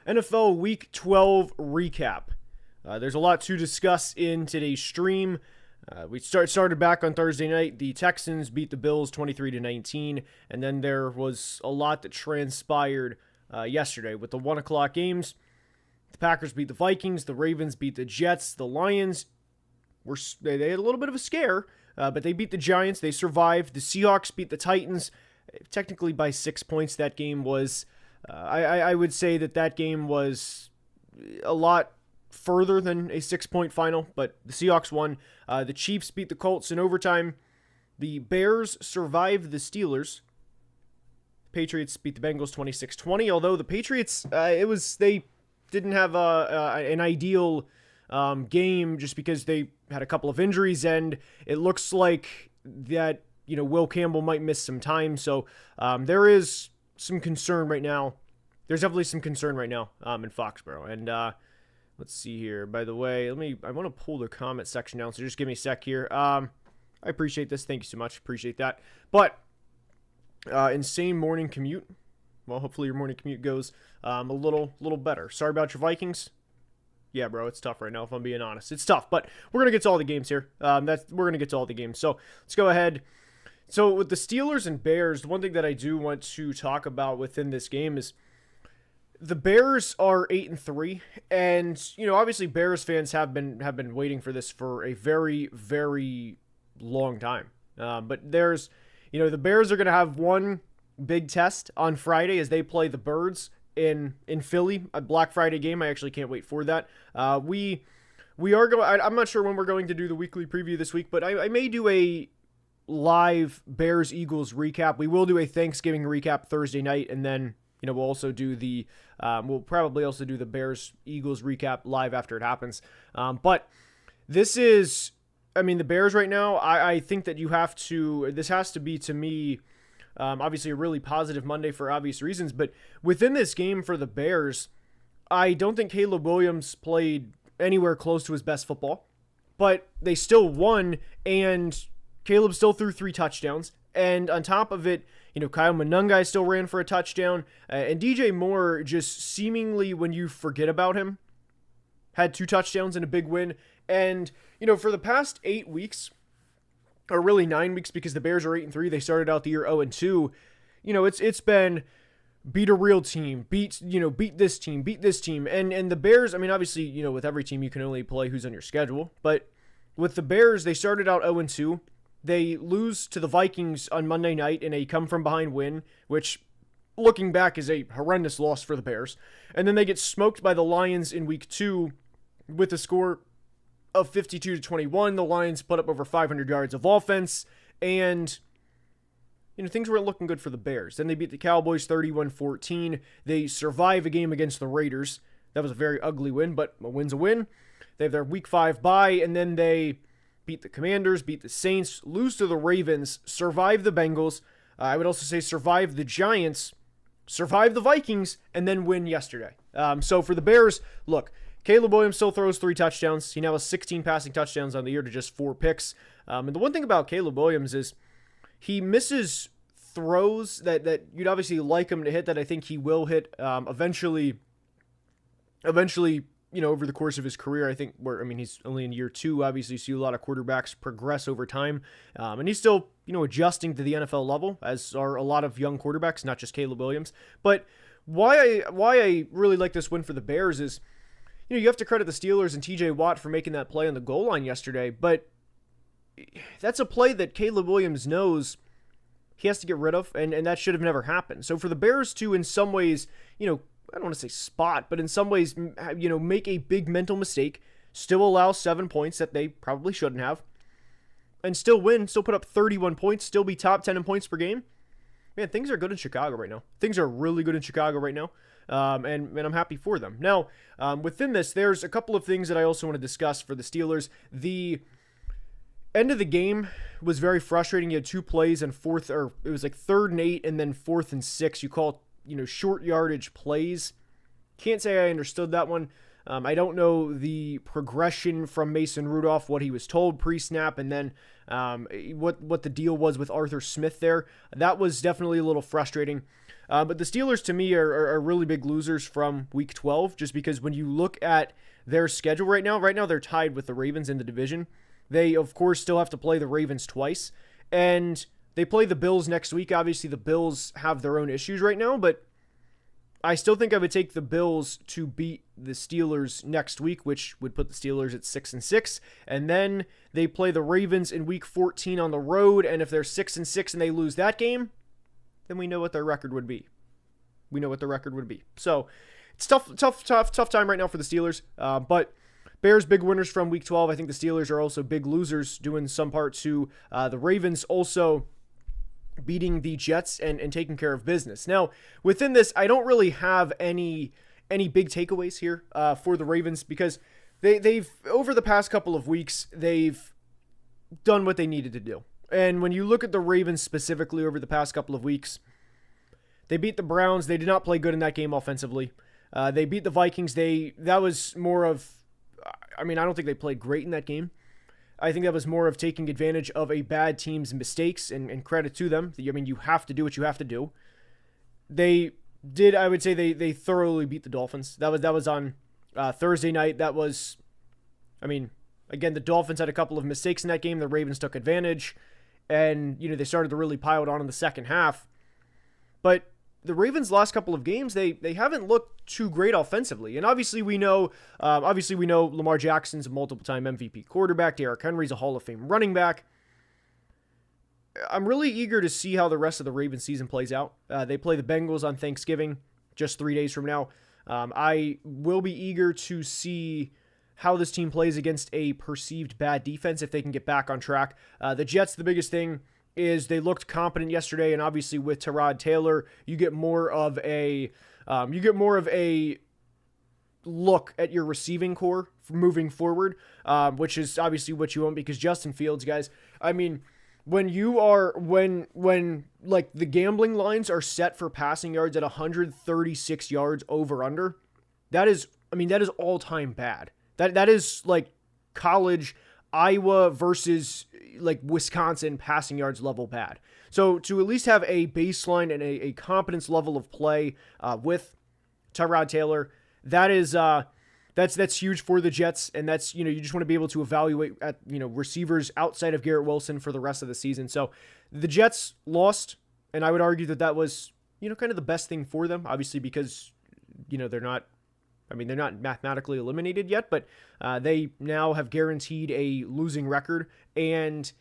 NFL Week 12 recap. There's a lot to discuss in today's stream. We started back on Thursday night. The Texans beat the Bills 23-19, and then there was a lot that transpired yesterday with the 1 o'clock games. The Packers beat the Vikings. The Ravens beat the Jets. The Lions they had a little bit of a scare, but they beat the Giants. They survived. The Seahawks beat the Titans, technically by 6 points. That game was, I would say that game was a lot further than a 6-point final, but the Seahawks won. The Chiefs beat the Colts in overtime. The Bears survived the Steelers. The Patriots beat the Bengals 26-20, although the Patriots, they didn't have an ideal game just because they had a couple of injuries, and it looks like that, Will Campbell might miss some time, so there is some concern right now. There's definitely some concern right now in Foxborough, and let's see here. By the way, I want to pull the comment section down, so just give me a sec here. I appreciate this. Thank you so much. Appreciate that. But insane morning commute. Well, hopefully your morning commute goes a little better. Sorry about your Vikings. Yeah, bro, it's tough right now, if I'm being honest. It's tough, but we're going to get to all the games here. We're going to get to all the games. So let's go ahead. So with the Steelers and Bears, the one thing that I do want to talk about within this game is the Bears are 8-3, and obviously Bears fans have been waiting for this for a very, very long time. But there's, the Bears are going to have one big test on Friday as they play the Birds in Philly, a Black Friday game. I actually can't wait for that. We are going. I'm not sure when we're going to do the weekly preview this week, but I may do a live Bears Eagles recap. We will do a Thanksgiving recap Thursday night, and then we'll also do we'll probably also do the Bears Eagles recap live after it happens. But this is, the Bears right now. I think that this has to be, to me, obviously a really positive Monday for obvious reasons, but within this game for the Bears, I don't think Caleb Williams played anywhere close to his best football, but they still won, and Caleb still threw 3 touchdowns, and on top of it, Kyle Monungai still ran for a touchdown, and DJ Moore just seemingly, when you forget about him, had 2 touchdowns and a big win, and, for the past 8 weeks, or really 9 weeks, because the Bears are 8-3. They started out the year 0-2. It's been beat a real team, beat this team, and the Bears. Obviously, with every team you can only play who's on your schedule, but with the Bears, they started out 0-2. They lose to the Vikings on Monday night in a come from behind win, which, looking back, is a horrendous loss for the Bears, and then they get smoked by the Lions in week 2 with a score of 52-21. The Lions put up over 500 yards of offense, and things weren't looking good for the Bears. Then they beat the Cowboys 31-14. They survive a game against the Raiders. That was a very ugly win, but a win's a win. They have their week 5 bye, and then they beat the Commanders, beat the Saints, lose to the Ravens, survive the Bengals. I would also say survive the Giants, survive the Vikings, and then win yesterday. So for the Bears, look, Caleb Williams still throws 3 touchdowns. He now has 16 passing touchdowns on the year to just 4 picks. And the one thing about Caleb Williams is he misses throws that you'd obviously like him to hit, that I think he will hit eventually, over the course of his career. I think he's only in year 2, obviously. You see a lot of quarterbacks progress over time. And he's still, adjusting to the NFL level, as are a lot of young quarterbacks, not just Caleb Williams. But why I really like this win for the Bears is, you have to credit the Steelers and TJ Watt for making that play on the goal line yesterday, but that's a play that Caleb Williams knows he has to get rid of, and that should have never happened. So for the Bears to, in some ways, I don't want to say spot, but in some ways, make a big mental mistake, still allow 7 points that they probably shouldn't have, and still win, still put up 31 points, still be top 10 in points per game. Man, things are good in Chicago right now. Things are really good in Chicago right now. And I'm happy for them. Now, within this, there's a couple of things that I also want to discuss for the Steelers. The end of the game was very frustrating. You had 2 plays and it was like 3rd and 8 and then 4th and 6. You call it, short yardage plays. Can't say I understood that one. I don't know the progression from Mason Rudolph, what he was told pre-snap, and then what the deal was with Arthur Smith there. That was definitely a little frustrating. But the Steelers, to me, are really big losers from Week 12, just because when you look at their schedule right now they're tied with the Ravens in the division. They, of course, still have to play the Ravens twice, and they play the Bills next week. Obviously, the Bills have their own issues right now, but I still think I would take the Bills to beat the Steelers next week, which would put the Steelers at 6-6. And then they play the Ravens in Week 14 on the road, and if they're 6-6 and they lose that game, then we know what their record would be. So it's tough time right now for the Steelers. But Bears big winners from Week 12. I think the Steelers are also big losers, due in some part to the Ravens also beating the Jets and taking care of business. Now, within this, I don't really have any big takeaways here for the Ravens, because they've over the past couple of weeks, they've done what they needed to do. And when you look at the Ravens specifically over the past couple of weeks, they beat the Browns. They did not play good in that game offensively. They beat the Vikings. That was more of, I don't think they played great in that game. I think that was more of taking advantage of a bad team's mistakes, and credit to them. You have to do what you have to do. They did, I would say, they thoroughly beat the Dolphins. That was on Thursday night. That was, again, the Dolphins had a couple of mistakes in that game. The Ravens took advantage, and they started to really pile it on in the second half. But the Ravens' last couple of games, they haven't looked too great offensively. And obviously we know Lamar Jackson's a multiple-time MVP quarterback. Derrick Henry's a Hall of Fame running back. I'm really eager to see how the rest of the Ravens season plays out. They play the Bengals on Thanksgiving, just 3 days from now. I will be eager to see how this team plays against a perceived bad defense, if they can get back on track. The Jets, the biggest thing is they looked competent yesterday, and obviously with Tyrod Taylor, you get more of a look at your receiving core moving forward, which is obviously what you want, because Justin Fields, guys, when the gambling lines are set for passing yards at 136 yards over under, that is all-time bad. That is like college Iowa versus like Wisconsin passing yards level bad. So to at least have a baseline and a competence level of play with Tyrod Taylor, that's huge for the Jets, and that's, you just want to be able to evaluate at receivers outside of Garrett Wilson for the rest of the season. So the Jets lost, and I would argue that was kind of the best thing for them, obviously, because they're not mathematically eliminated yet, but they now have guaranteed a losing record. And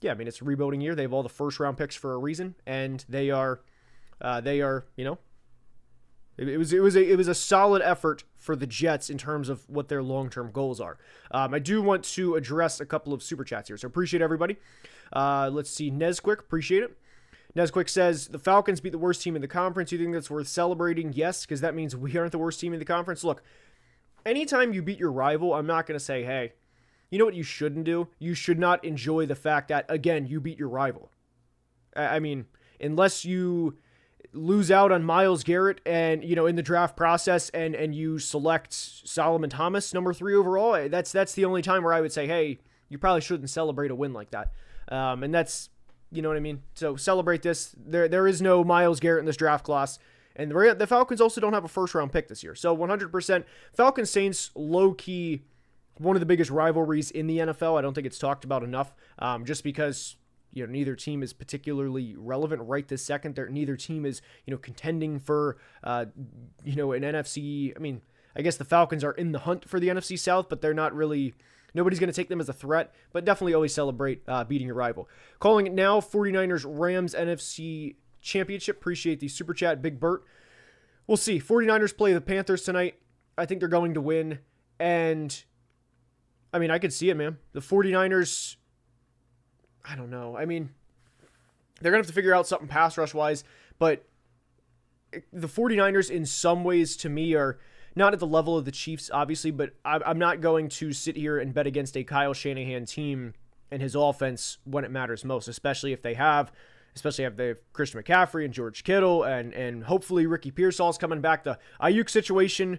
yeah, it's a rebuilding year. They have all the first round picks for a reason, and it was a solid effort for the Jets in terms of what their long-term goals are. I do want to address a couple of super chats here, so appreciate everybody. Let's see, Nesquick, appreciate it. Nesquick says, the Falcons beat the worst team in the conference. You think that's worth celebrating? Yes, because that means we aren't the worst team in the conference. Look, anytime you beat your rival, I'm not going to say, hey, you know what you shouldn't do? You should not enjoy the fact that, again, you beat your rival. Unless you lose out on Myles Garrett and, in the draft process and you select Solomon Thomas, number 3 overall, that's the only time where I would say, hey, you probably shouldn't celebrate a win like that. And that's, you know what I mean? So celebrate this. There is no Myles Garrett in this draft class. And the Falcons also don't have a first-round pick this year. So 100% Falcons-Saints, low-key, one of the biggest rivalries in the NFL. I don't think it's talked about enough, just because neither team is particularly relevant right this second. Neither team is contending for an NFC. I guess the Falcons are in the hunt for the NFC South, but they're not really. Nobody's going to take them as a threat, but definitely always celebrate beating your rival. Calling it now, 49ers Rams NFC Championship. Appreciate the super chat, Big Bert. We'll see. 49ers play the Panthers tonight. I think they're going to win, and I could see it, man. The 49ers, I don't know. They're going to have to figure out something pass rush-wise, but the 49ers in some ways to me are not at the level of the Chiefs, obviously, but I'm not going to sit here and bet against a Kyle Shanahan team and his offense when it matters most, especially if they have Christian McCaffrey and George Kittle and hopefully Ricky Pearsall's coming back. The Ayuk situation,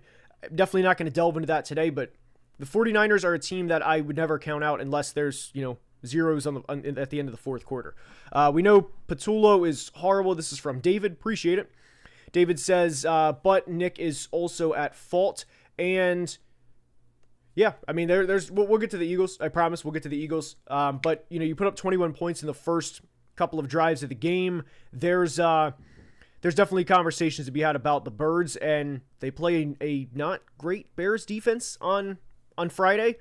Definitely not going to delve into that today, but the 49ers are a team that I would never count out unless there's, zeros at the end of the fourth quarter. We know Patullo is horrible. This is from David. Appreciate it. David says, but Nick is also at fault. And yeah, I mean, we'll get to the Eagles. I promise we'll get to the Eagles. But, you put up 21 points in the first couple of drives of the game. There's definitely conversations to be had about the Birds, and they play a not great Bears defense on Friday.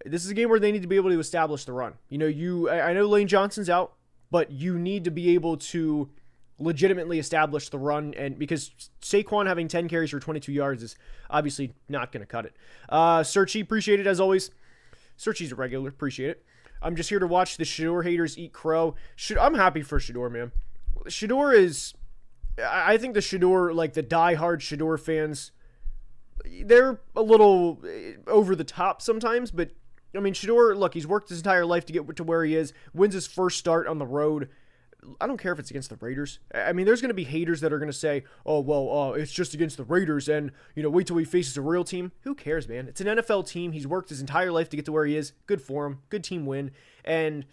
This is a game where they need to be able to establish the run. I know Lane Johnson's out, but you need to be able to legitimately establish the run, and because Saquon having 10 carries for 22 yards is obviously not going to cut it. Searchy, appreciate it as always. Searchy's a regular, appreciate it. I'm just here to watch the Shadeur haters eat crow. I'm happy for Shadeur, man. Shadeur is, I think the Shadeur, like the diehard Shadeur fans, they're a little over the top sometimes, but I mean, Shadeur, look, he's worked his entire life to get to where he is, wins his first start on the road. I don't care if it's against the Raiders. I mean, there's going to be haters that are going to say, oh, well, it's just against the Raiders, and, wait till he faces a real team. Who cares, man? It's an NFL team. He's worked his entire life to get to where he is. Good for him. Good team win. And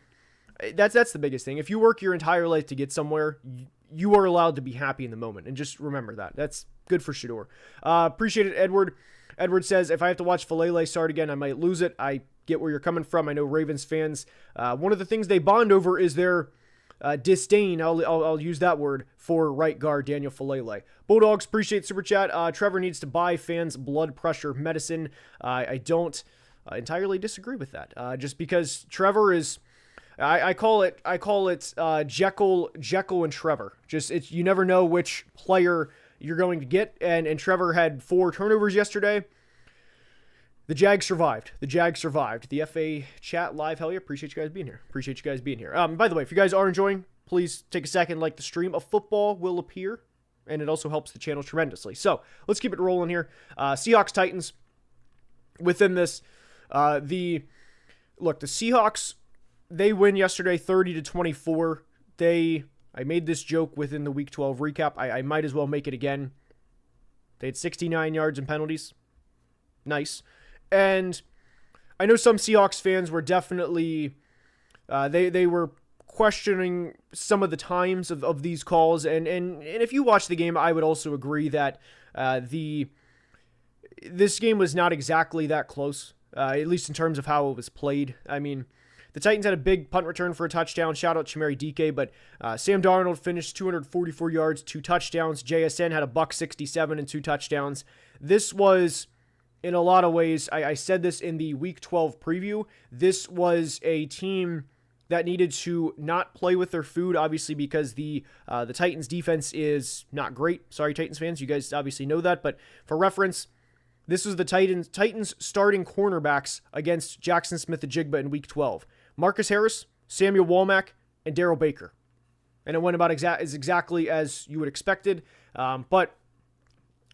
that's the biggest thing. If you work your entire life to get somewhere, you are allowed to be happy in the moment. And just remember that. That's good for Shadeur. Appreciate it, Edward. Edward says, if I have to watch Falele start again, I might lose it. I get where you're coming from. I know Ravens fans, one of the things they bond over is their disdain, I'll use that word, for right guard Daniel Falele. Bulldogs, appreciate super chat. Trevor needs to buy fans blood pressure medicine. I don't entirely disagree with that. Just because Trevor is, I call it Jekyll and Trevor. Just you never know which player you're going to get, and Trevor had 4 turnovers yesterday. The Jags survived. The FA chat live, hell yeah, appreciate you guys being here. By the way, if you guys are enjoying, please take a second, like the stream. A football will appear, and it also helps the channel tremendously. So, let's keep it rolling here. Seahawks, Titans. Within this, the Seahawks, they win yesterday 30-24. I made this joke within the Week 12 recap. I might as well make it again. They had 69 yards and penalties. Nice. And I know some Seahawks fans were definitely, they were questioning some of the times of these calls. And if you watch the game, I would also agree that this game was not exactly that close, at least in terms of how it was played. I mean, the Titans had a big punt return for a touchdown. Shout out Chimeri DK, but Sam Darnold finished 244 yards, 2 touchdowns. JSN had a $167 and 2 touchdowns. This was, in a lot of ways, I said this in the Week 12 preview, this was a team that needed to not play with their food, obviously, because the Titans defense is not great. Sorry, Titans fans, you guys obviously know that, but for reference, this was the Titans starting cornerbacks against Jackson Smith-Njigba in Week 12. Marcus Harris, Samuel Womack, and Darrell Baker. And it went about exactly as you would expected, but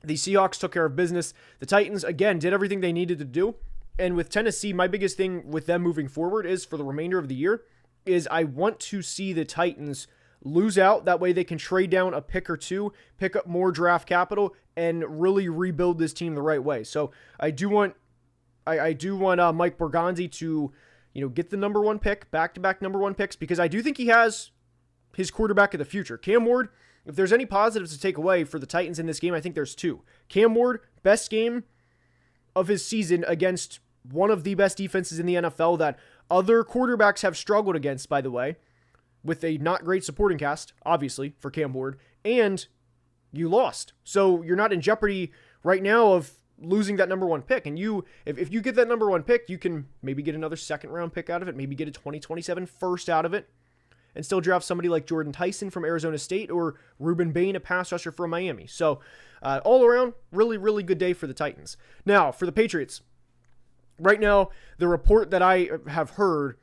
the Seahawks took care of business. The Titans, again, did everything they needed to do. And with Tennessee, my biggest thing with them moving forward is for the remainder of the year is I want to see the Titans lose out. That way they can trade down a pick or two, pick up more draft capital, and really rebuild this team the right way. So I do want Mike Borgonzi to get the number 1 pick, back-to-back number 1 picks, because I do think he has his quarterback of the future. Cam Ward, if there's any positives to take away for the Titans in this game, I think there's 2. Cam Ward, best game of his season against one of the best defenses in the NFL that other quarterbacks have struggled against, by the way, with a not great supporting cast, obviously, for Cam Ward, and you lost. So you're not in jeopardy right now of losing that number 1 pick. And if you get that number 1 pick, you can maybe get another second-round pick out of it, maybe get a 2027 first out of it, and still draft somebody like Jordan Tyson from Arizona State or Ruben Bain, a pass rusher from Miami. So all around, really, really good day for the Titans. Now, for the Patriots, right now, the report that I have heard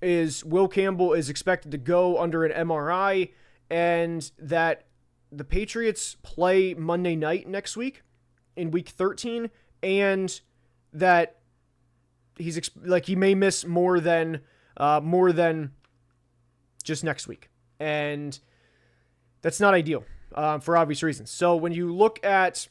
is Will Campbell is expected to go under an MRI, and that the Patriots play Monday night next week in Week 13, and that he may miss more than just next week. And that's not ideal for obvious reasons. So when you look at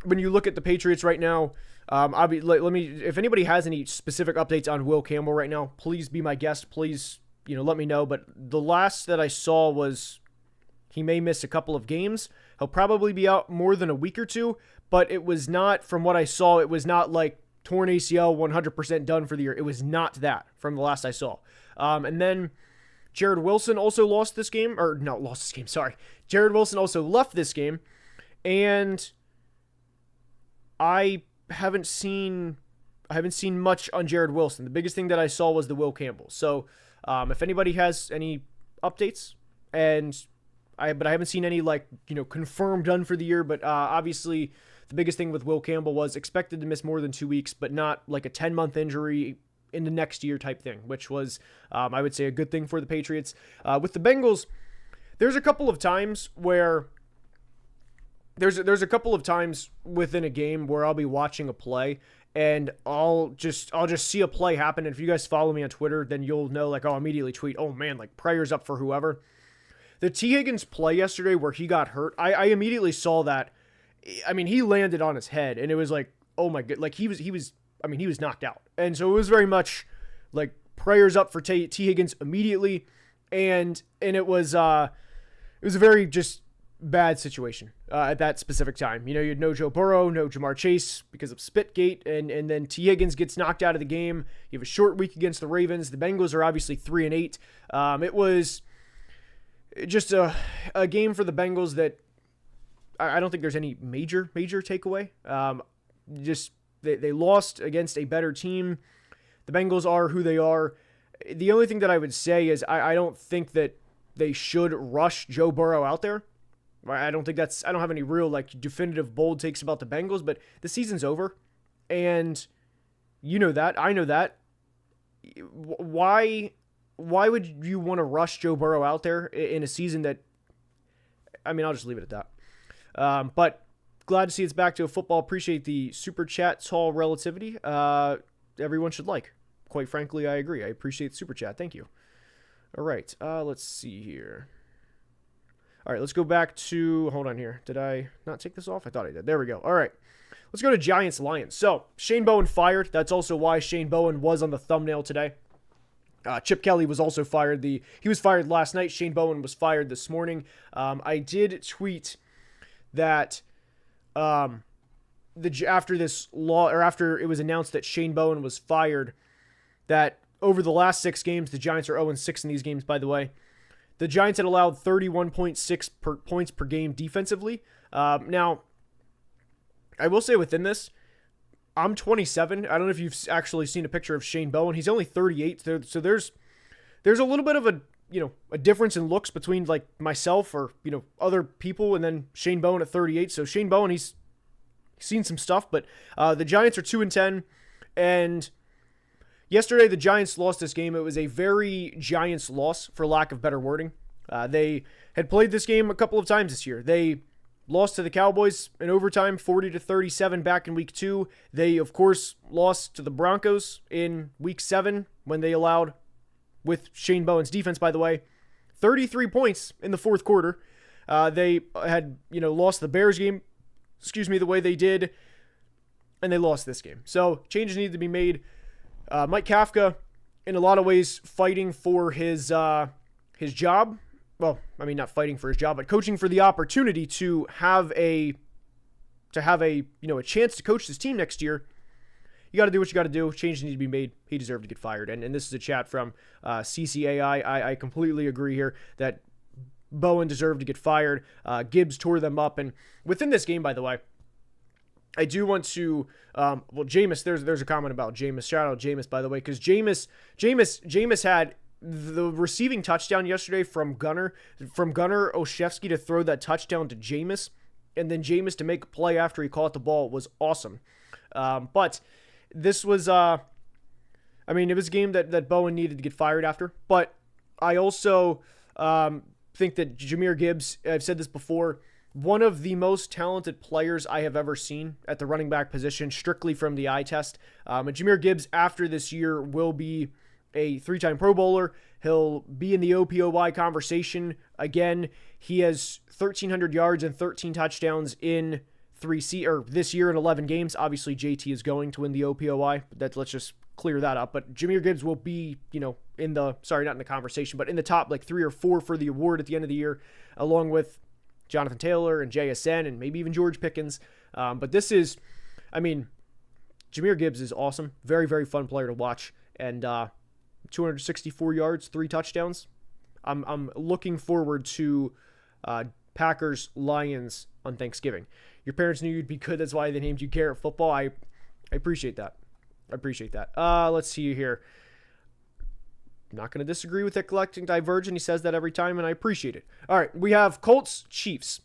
when you look at the Patriots right now, if anybody has any specific updates on Will Campbell right now, please be my guest. Please, let me know. But the last that I saw was he may miss a couple of games. He'll probably be out more than a week or two, but it was not, from what I saw, it was not like torn ACL 100% done for the year. It was not that from the last I saw. And then Jared Wilson also Jared Wilson also left this game, and I haven't seen much on Jared Wilson. The biggest thing that I saw was the Will Campbell. So if anybody has any updates, but I haven't seen any confirmed done for the year. But obviously the biggest thing with Will Campbell was expected to miss more than 2 weeks, but not like a 10-month injury in the next year type thing, which was, I would say, a good thing for the Patriots. With the Bengals, there's a couple of times where there's a couple of times within a game where I'll be watching a play and I'll just see a play happen. And if you guys follow me on Twitter, then you'll know, I'll immediately tweet, oh man, prayers up for whoever. The T. Higgins play yesterday where he got hurt, I immediately saw that. I mean, he landed on his head and it was oh my god, he was knocked out. And so it was very much prayers up for T. Higgins immediately. And it was a very just bad situation at that specific time. You had no Joe Burrow, no Jamar Chase because of Spitgate, and then T. Higgins gets knocked out of the game. You have a short week against the Ravens. The Bengals are obviously 3-8. It was just a game for the Bengals that I don't think there's any major takeaway. Just they lost against a better team. The Bengals are who they are. The only thing that I would say is I don't think that they should rush Joe Burrow out there. I don't have any real definitive bold takes about the Bengals, but the season's over, and you know that, I know that. Why would you want to rush Joe Burrow out there in a season that, I'll just leave it at that. But glad to see it's back to football. Appreciate the super chat, tall relativity. Everyone should quite frankly, I agree. I appreciate the super chat. Thank you. All right. Let's see here. All right, let's go back to, hold on here. Did I not take this off? I thought I did. There we go. All right, let's go to Giants-Lions. So, Shane Bowen fired. That's also why Shane Bowen was on the thumbnail today. Chip Kelly was also fired. He was fired last night. Shane Bowen was fired this morning. I did tweet that after it was announced that Shane Bowen was fired, that over the last 6 games, the Giants are 0-6 in these games, by the way. The Giants had allowed 31.6 points per game defensively. Now, I will say within this, I'm 27. I don't know if you've actually seen a picture of Shane Bowen. He's only 38. So there's a little bit of a difference in looks between myself or other people and then Shane Bowen at 38. So Shane Bowen, he's seen some stuff, but the Giants are 2-10, and yesterday, the Giants lost this game. It was a very Giants loss, for lack of better wording. They had played this game a couple of times this year. They lost to the Cowboys in overtime, 40-37 back in week 2. They, of course, lost to the Broncos in week 7 when they allowed, with Shane Bowen's defense, by the way, 33 points in the fourth quarter. They had, lost the Bears game, the way they did, and they lost this game. So changes need to be made. Mike Kafka, in a lot of ways, fighting for his job. Well, not fighting for his job, but coaching for the opportunity to have a chance to coach this team next year. You got to do what you got to do. Changes need to be made. He deserved to get fired. And this is a chat from CCAI. I completely agree here that Bowen deserved to get fired. Gibbs tore them up. And within this game, by the way, I do want to, Jameis, there's a comment about Jameis. Shout out Jameis, by the way, because Jameis had the receiving touchdown yesterday from Gunnar Olszewski to throw that touchdown to Jameis, and then Jameis to make a play after he caught the ball was awesome. But this was, it was a game that Bowen needed to get fired after. But I also think that Jahmyr Gibbs, I've said this before, one of the most talented players I have ever seen at the running back position, strictly from the eye test. And Jahmyr Gibbs, after this year, will be a 3-time Pro Bowler. He'll be in the OPOY conversation again. He has 1,300 yards and 13 touchdowns in this year in 11 games. Obviously, JT is going to win the OPOY. Let's just clear that up. But Jahmyr Gibbs will be, not in the conversation, but in the top 3 or 4 for the award at the end of the year, along with Jonathan Taylor and JSN and maybe even George Pickens. But this is, Jahmyr Gibbs is awesome. Very, very fun player to watch. And 264 yards, 3 touchdowns. I'm looking forward to Packers Lions on Thanksgiving. Your parents knew you'd be good. That's why they named you Garrett Football. I appreciate that. Let's see here. I'm not going to disagree with Eclectic Divergent. He says that every time, and I appreciate it. All right, we have Colts Chiefs.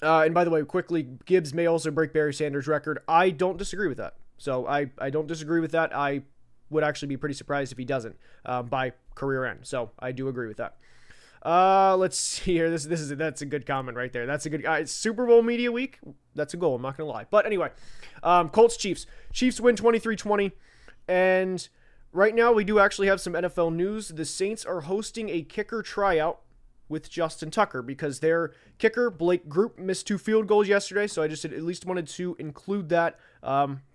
And by the way, quickly, Gibbs may also break Barry Sanders' record. I don't disagree with that. So I don't disagree with that. I would actually be pretty surprised if he doesn't by career end. So I do agree with that. Let's see here. That's a good comment right there. That's a good Super Bowl media week. That's a goal. I'm not going to lie. But anyway, Colts Chiefs. Chiefs win 23-20. And right now we do actually have some NFL news. The Saints are hosting a kicker tryout with Justin Tucker because their kicker, Blake Group, missed 2 field goals yesterday. So I just at least wanted to include that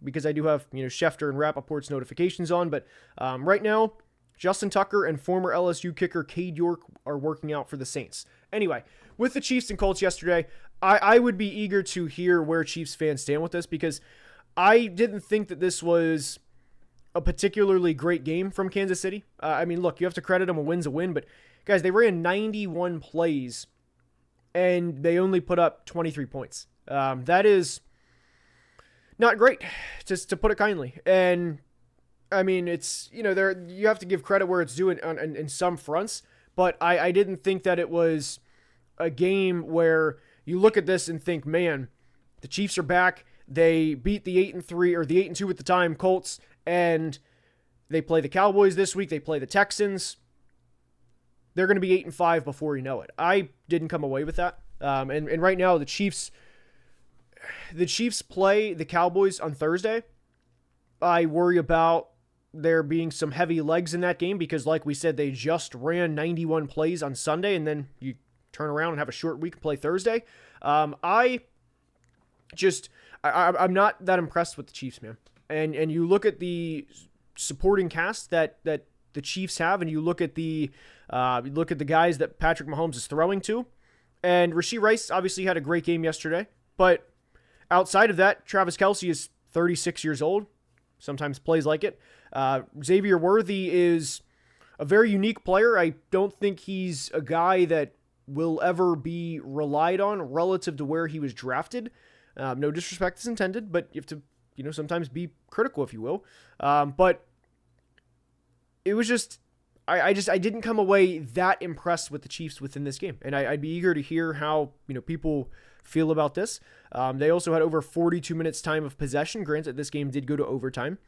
because I do have, Schefter and Rappaport's notifications on. But right now, Justin Tucker and former LSU kicker Cade York are working out for the Saints. Anyway, with the Chiefs and Colts yesterday, I would be eager to hear where Chiefs fans stand with this because I didn't think that this was a particularly great game from Kansas City. Look, you have to credit them. A win's a win, but guys, they ran 91 plays and they only put up 23 points. That is not great, just to put it kindly. And it's, you have to give credit where it's due in some fronts, but I didn't think that it was a game where you look at this and think, man, the Chiefs are back. They beat the 8-3 or the 8-2 at the time Colts, and they play the Cowboys this week. They play the Texans. They're going to be 8-5 before you know it. I didn't come away with that. And right now the Chiefs play the Cowboys on Thursday. I worry about there being some heavy legs in that game because, like we said, they just ran 91 plays on Sunday, and then you turn around and have a short week and play Thursday. I'm not that impressed with the Chiefs, man. And you look at the supporting cast that the Chiefs have, and you look at the guys that Patrick Mahomes is throwing to, and Rashee Rice obviously had a great game yesterday, but outside of that, Travis Kelce is 36 years old, sometimes plays like it. Xavier Worthy is a very unique player. I don't think he's a guy that will ever be relied on relative to where he was drafted. No disrespect is intended, but you have to, sometimes be critical, if you will. But it was just, I didn't come away that impressed with the Chiefs within this game. And I'd be eager to hear how, people feel about this. They also had over 42 minutes time of possession. Granted, this game did go to overtime.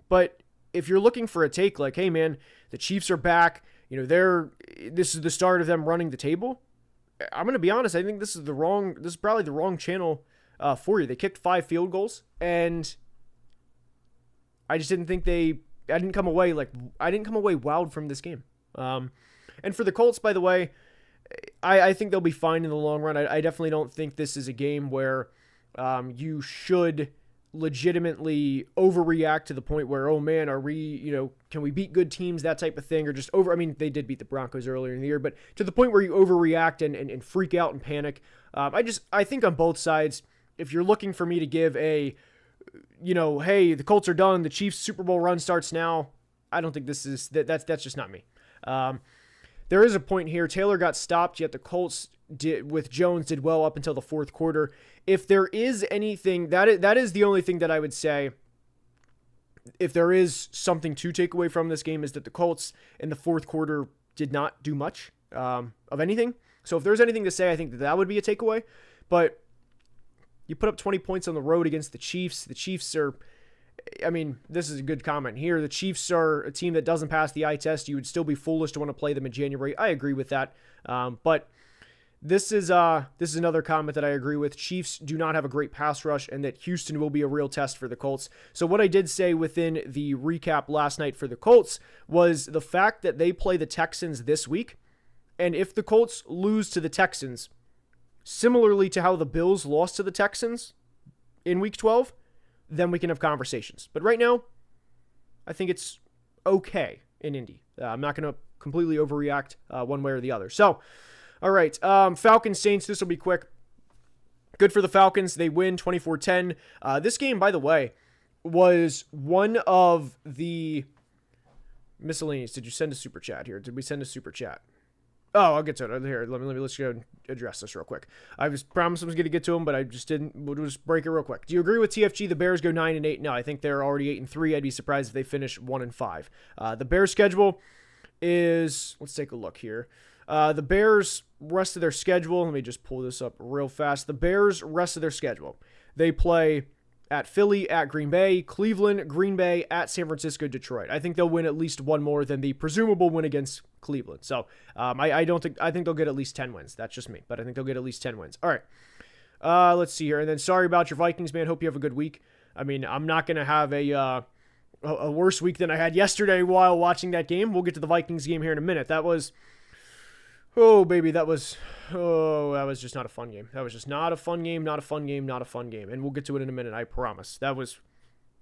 But if you're looking for a take like, hey man, the Chiefs are back, this is the start of them running the table. I'm going to be honest. I think this is probably the wrong channel for you. They kicked 5 field goals, and I just didn't think I didn't come away wowed from this game. And for the Colts, by the way, I think they'll be fine in the long run. I definitely don't think this is a game where you should legitimately overreact to the point where, oh man, are we, can we beat good teams, that type of thing, or just they did beat the Broncos earlier in the year, but to the point where you overreact and freak out and panic. I think on both sides, if you're looking for me to give a, hey, the Colts are done, the Chiefs Super Bowl run starts now, I don't think this is, that's just not me. There is a point here. Taylor got stopped, yet the Colts with Jones did well up until the fourth quarter. If there is anything, that is the only thing that I would say, if there is something to take away from this game, is that the Colts in the fourth quarter did not do much of anything. So if there's anything to say, I think that would be a takeaway. But you put up 20 points on the road against the Chiefs. The Chiefs are, this is a good comment here. The Chiefs are a team that doesn't pass the eye test. You would still be foolish to want to play them in January. I agree with that. But this is another comment that I agree with. Chiefs do not have a great pass rush, and that Houston will be a real test for the Colts. So what I did say within the recap last night for the Colts was the fact that they play the Texans this week. And if the Colts lose to the Texans, similarly to how the Bills lost to the Texans in Week 12, then we can have conversations. But right now, I think it's okay in Indy. I'm not going to completely overreact one way or the other. So, all right, Falcons Saints, this will be quick. Good for the Falcons. They win 24-10. This game, by the way, was one of the miscellaneous. Did you send a super chat here? Did we send a super chat? Oh, I'll get to it. Here, let's go and address this real quick. I was promised I was going to get to them, but I just didn't. We'll just break it real quick. Do you agree with TFG? The Bears go 9-8. No, I think they're already 8-3. I'd be surprised if they finish 1-5. The Bears schedule is. Let's take a look here. The Bears rest of their schedule. Let me just pull this up real fast. The Bears rest of their schedule. They play at Philly, at Green Bay, Cleveland, Green Bay, at San Francisco, Detroit. I think they'll win at least one more than the presumable win against Cleveland. So I think they'll get at least 10 wins. That's just me, but I think they'll get at least 10 wins. All right. Let's see here. And then sorry about your Vikings, man. Hope you have a good week. I mean, I'm not going to have a worse week than I had yesterday while watching that game. We'll get to the Vikings game here in a minute. That was, oh, baby, that was just not a fun game. That was just not a fun game. And we'll get to it in a minute, I promise. That was,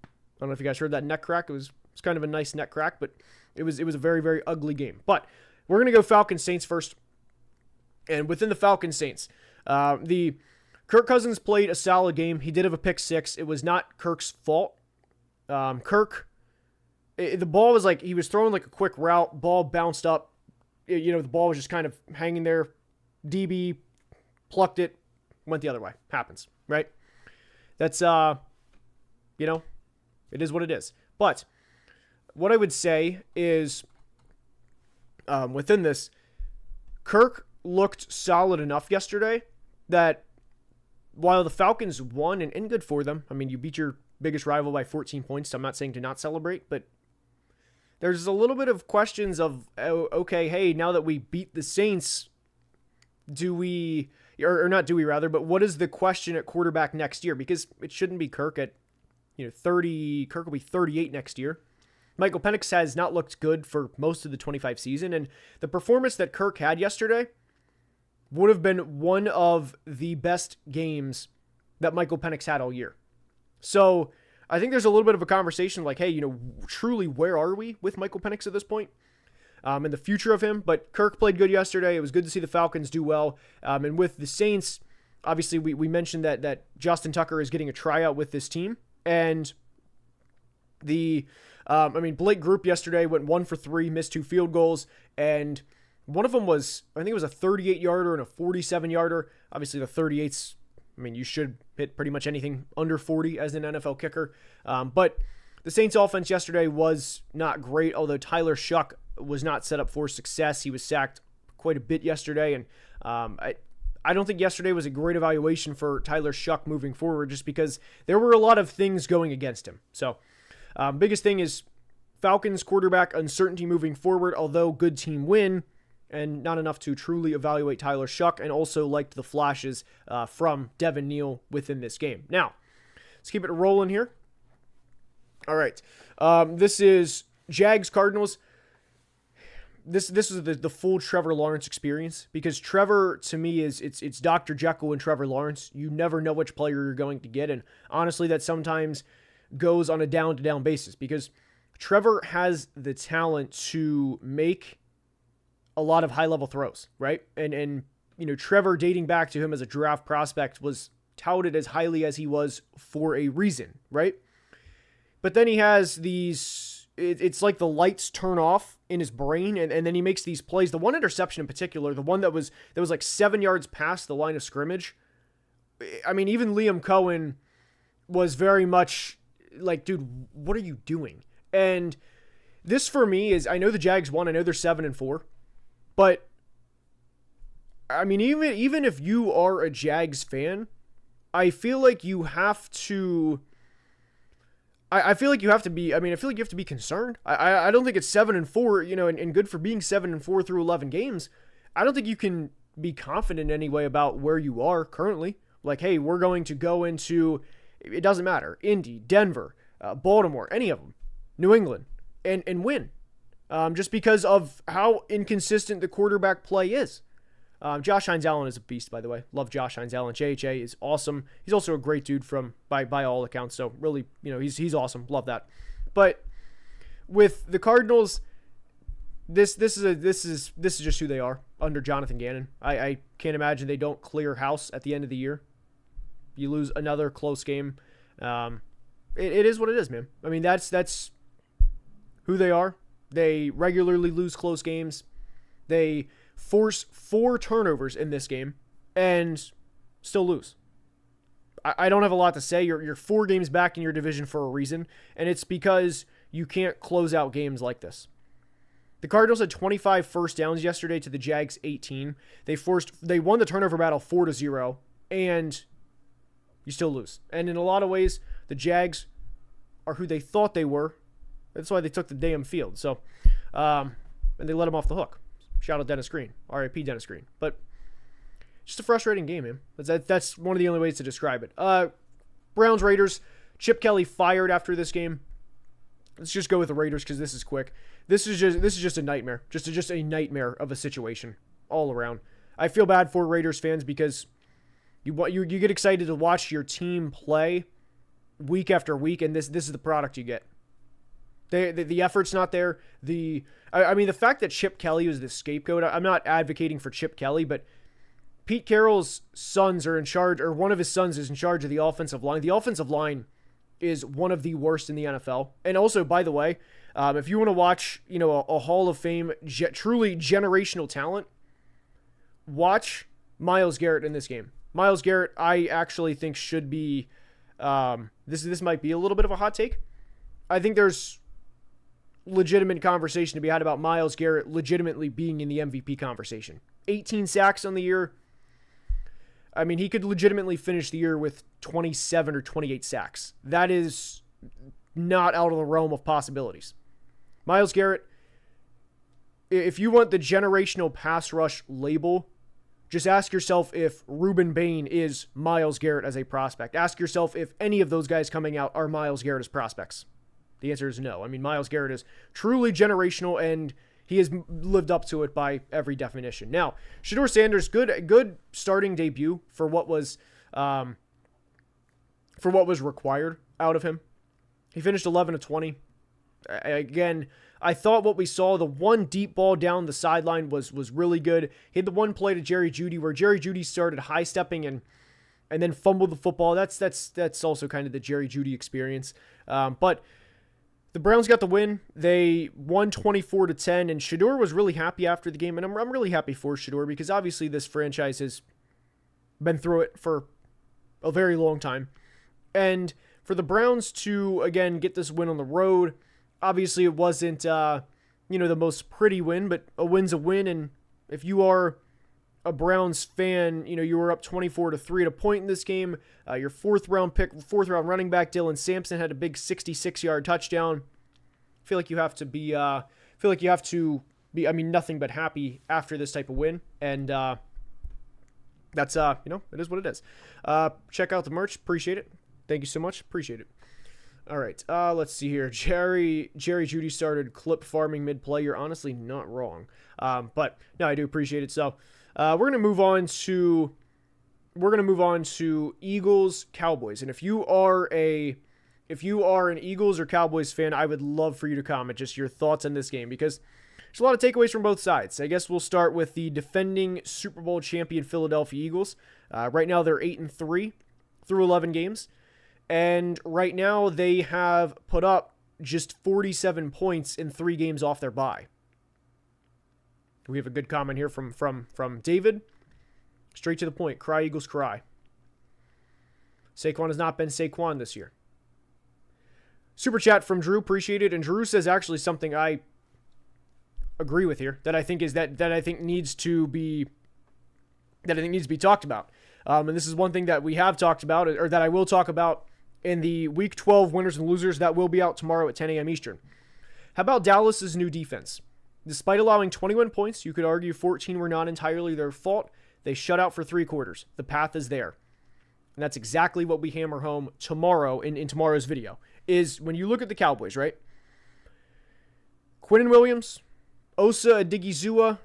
I don't know if you guys heard that neck crack. It was kind of a nice neck crack, but it was a very, very ugly game. But we're going to go Falcons Saints first. And within the Falcons Saints, the Kirk Cousins played a solid game. He did have a pick six. It was not Kirk's fault. The ball was like, he was throwing like a quick route. Ball bounced up. The ball was just kind of hanging there. DB plucked it, went the other way. Happens, right? That's, it is what it is. But what I would say is, within this, Kirk looked solid enough yesterday that while the Falcons won, and good for them, I mean, you beat your biggest rival by 14 points, so I'm not saying to not celebrate, but there's a little bit of questions of, okay, hey, now that we beat the Saints, do we, or not do we rather, but what is the question at quarterback next year? Because it shouldn't be Kirk at, 30, Kirk will be 38 next year. Michael Penix has not looked good for most of the 25 season, and the performance that Kirk had yesterday would have been one of the best games that Michael Penix had all year. So I think there's a little bit of a conversation like, hey, truly, where are we with Michael Penix at this point? And the future of him. But Kirk played good yesterday. It was good to see the Falcons do well. And with the Saints, obviously, we mentioned that Justin Tucker is getting a tryout with this team. And Blake Group yesterday went 1 for 3, missed 2 field goals. And one of them was, I think it was a 38-yarder and a 47-yarder. Obviously, the 38's, you should hit pretty much anything under 40 as an NFL kicker. But the Saints offense yesterday was not great, although Tyler Shuck was not set up for success. He was sacked quite a bit yesterday. And I don't think yesterday was a great evaluation for Tyler Shuck moving forward, just because there were a lot of things going against him. So biggest thing is Falcons quarterback uncertainty moving forward, although good team win, and not enough to truly evaluate Tyler Shuck, and also liked the flashes from Devin Neal within this game. Now, let's keep it rolling here. All right. This is Jags Cardinals. This is the full Trevor Lawrence experience, because Trevor, to me, it's Dr. Jekyll and Trevor Lawrence. You never know which player you're going to get, and honestly, that sometimes goes on a down-to-down basis, because Trevor has the talent to make a lot of high-level throws, right? And Trevor, dating back to him as a draft prospect, was touted as highly as he was for a reason, right? But then he has these, it's like the lights turn off in his brain, and then he makes these plays. The one interception in particular, the one that was like 7 yards past the line of scrimmage. Even Liam Cohen was very much like, dude, what are you doing? And this for me is, I know the Jags won, I know they're 7-4. But, even if you are a Jags fan, I feel like you have to... I feel like you have to be... I feel like you have to be concerned. I don't think it's 7-4, and good for being 7-4 through 11 games. I don't think you can be confident in any way about where you are currently. Like, hey, we're going to go into... It doesn't matter. Indy, Denver, Baltimore, any of them. New England, and win. Just because of how inconsistent the quarterback play is. Josh Hines Allen is a beast, by the way. Love Josh Hines Allen. JHA is awesome. He's also a great dude by all accounts. So really, he's awesome. Love that. But with the Cardinals, this is just who they are under Jonathan Gannon. I can't imagine they don't clear house at the end of the year. You lose another close game. It is what it is, man. I mean, that's who they are. They regularly lose close games. They force 4 turnovers in this game and still lose. I don't have a lot to say. You're 4 games back in your division for a reason, and it's because you can't close out games like this. The Cardinals had 25 first downs yesterday to the Jags 18. They won the turnover battle 4-0, and you still lose. And in a lot of ways, the Jags are who they thought they were. That's why they took the damn field. So, and they let them off the hook. Shout out Dennis Green. RIP Dennis Green. But just a frustrating game, man. That's one of the only ways to describe it. Browns, Raiders. Chip Kelly fired after this game. Let's just go with the Raiders because this is quick. This is just a nightmare. Just a nightmare of a situation all around. I feel bad for Raiders fans because you get excited to watch your team play week after week, and this is the product you get. The effort's not there. I mean, the fact that Chip Kelly was the scapegoat, I'm not advocating for Chip Kelly, but Pete Carroll's sons are in charge, or one of his sons is in charge of the offensive line. The offensive line is one of the worst in the NFL. And also, by the way, if you want to watch, a Hall of Fame, truly generational talent, watch Myles Garrett in this game. Myles Garrett, I actually think should be, this might be a little bit of a hot take. I think there's legitimate conversation to be had about Myles Garrett legitimately being in the MVP conversation. 18 sacks on the year. I mean, he could legitimately finish the year with 27 or 28 sacks. That is not out of the realm of possibilities. Myles Garrett, if you want the generational pass rush label, just ask yourself if Ruben Bain is Myles Garrett as a prospect. Ask yourself if any of those guys coming out are Myles Garrett as prospects. The answer is no. I mean, Myles Garrett is truly generational, and he has lived up to it by every definition. Now, Shadeur Sanders, good starting debut for what was required out of him. He finished 11 of 20. Again, I thought what we saw, the one deep ball down the sideline was really good. He had the one play to Jerry Jeudy where Jerry Jeudy started high stepping and then fumbled the football. That's also kind of the Jerry Jeudy experience. But the Browns got the win. They won 24-10, and Shadeur was really happy after the game. And I'm really happy for Shadeur because obviously this franchise has been through it for a very long time. And for the Browns to, again, get this win on the road, obviously it wasn't, the most pretty win, but a win's a win. And if you are a Browns fan, you were up 24-3 at a point in this game. Your fourth round running back, Dylan Sampson, had a big 66-yard touchdown. I feel like you have to be, nothing but happy after this type of win. And that's, it is what it is. Check out the merch. Appreciate it. Thank you so much. Appreciate it. All right. Let's see here. Jerry Jeudy started clip farming mid-play. You're honestly not wrong. But no, I do appreciate it. So, we're going to move on to Eagles Cowboys. And if you are an Eagles or Cowboys fan, I would love for you to comment just your thoughts on this game because there's a lot of takeaways from both sides. I guess we'll start with the defending Super Bowl champion Philadelphia Eagles. Right now they're 8-3 through 11 games. And right now they have put up just 47 points in 3 games off their bye. We have a good comment here from David. Straight to the point. Cry, Eagles, cry. Saquon has not been Saquon this year. Super chat from Drew. Appreciate it. And Drew says actually something I agree with here that I think needs to be talked about. And this is one thing that we have talked about, or that I will talk about in the Week 12 winners and losers that will be out tomorrow at 10 a.m. Eastern. How about Dallas's new defense? Despite allowing 21 points, you could argue 14 were not entirely their fault. They shut out for 3 quarters. The path is there. And that's exactly what we hammer home tomorrow in tomorrow's video, is when you look at the Cowboys, right? Quinnen Williams, Osa Odigizua,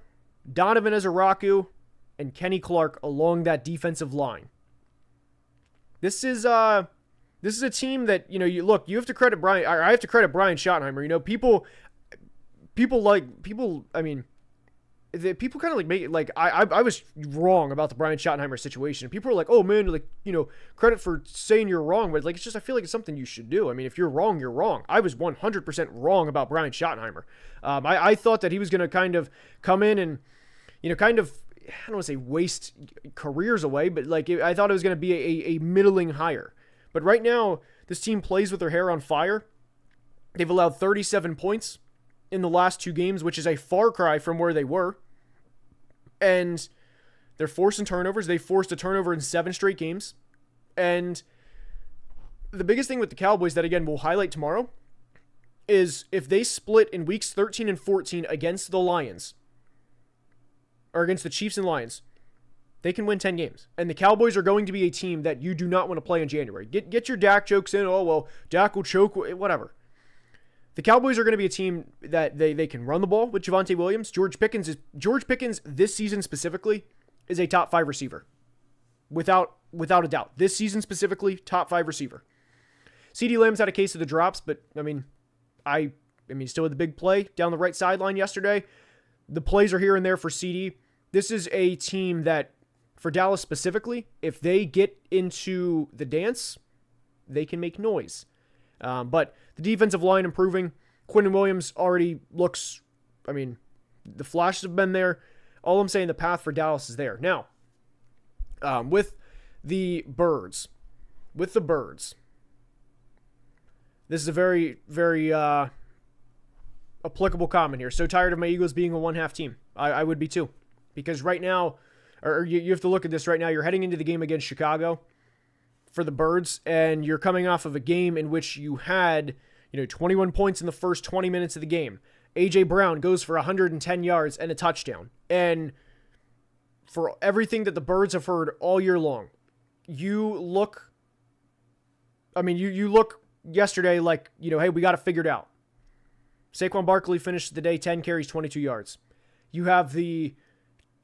Donovan Ezeraku, and Kenny Clark along that defensive line. This is a team that, you have to credit I have to credit Brian Schottenheimer. People kind of make it like I was wrong about the Brian Schottenheimer situation. People are like, oh man, credit for saying you're wrong, but I feel like it's something you should do. I mean, if you're wrong, you're wrong. I was 100% wrong about Brian Schottenheimer. I thought that he was going to kind of come in and, I don't want to say waste careers away, but I thought it was going to be a middling hire. But right now, this team plays with their hair on fire. They've allowed 37 points in the last 2 games, which is a far cry from where they were. And they're forcing turnovers. They forced a turnover in 7 straight games. And the biggest thing with the Cowboys that, again, we'll highlight tomorrow is if they split in weeks 13 and 14 against the Lions, or against the Chiefs and Lions, they can win 10 games. And the Cowboys are going to be a team that you do not want to play in January. Get your Dak jokes in. Oh, well, Dak will choke, whatever. The Cowboys are going to be a team that they can run the ball with Javonte Williams. George Pickens this season specifically is a top 5 receiver. Without a doubt. This season specifically, top 5 receiver. CeeDee Lamb's had a case of the drops, but still with the big play down the right sideline yesterday. The plays are here and there for CeeDee. This is a team that, for Dallas specifically, if they get into the dance, they can make noise. But the defensive line improving. Quinton Williams already looks, the flashes have been there. All I'm saying, the path for Dallas is there. Now, with the Birds, this is a very, very applicable comment here. So tired of my Eagles being a one-half team. I would be too. Because right now, or you have to look at this right now, you're heading into the game against Chicago for the Birds, and you're coming off of a game in which you had, 21 points in the first 20 minutes of the game. A.J. Brown goes for 110 yards and a touchdown. And for everything that the Birds have heard all year long, you look yesterday like, hey, we got it figured out. Saquon Barkley finished the day 10 carries, 22 yards. You have the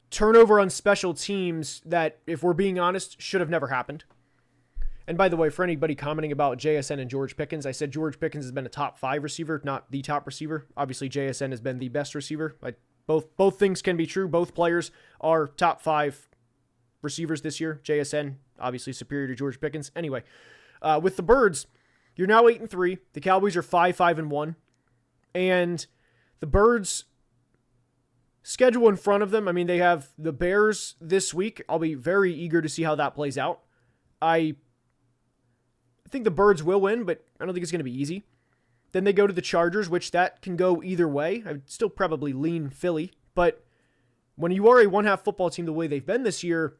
turnover on special teams that, if we're being honest, should have never happened. And by the way, for anybody commenting about JSN and George Pickens, I said George Pickens has been a top 5 receiver, not the top receiver. Obviously, JSN has been the best receiver. Both things can be true. Both players are top 5 receivers this year. JSN, obviously superior to George Pickens. Anyway, with the Birds, you're now 8-3. The Cowboys are 5-5-1. And the Birds' schedule in front of them, they have the Bears this week. I'll be very eager to see how that plays out. I think the Birds will win, but I don't think it's going to be easy. Then they go to the Chargers, which that can go either way. I'd still probably lean Philly, but when you are a one-half football team the way they've been this year,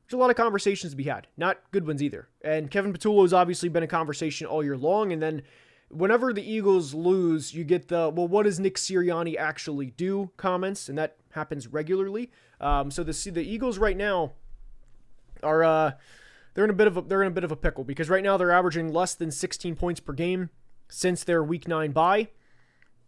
there's a lot of conversations to be had. Not good ones either. And Kevin Patullo has obviously been a conversation all year long, and then whenever the Eagles lose, you get the, well, what does Nick Sirianni actually do comments, and that happens regularly. So the Eagles right now are they're in a bit of a pickle, because right now they're averaging less than 16 points per game since their Week 9 bye.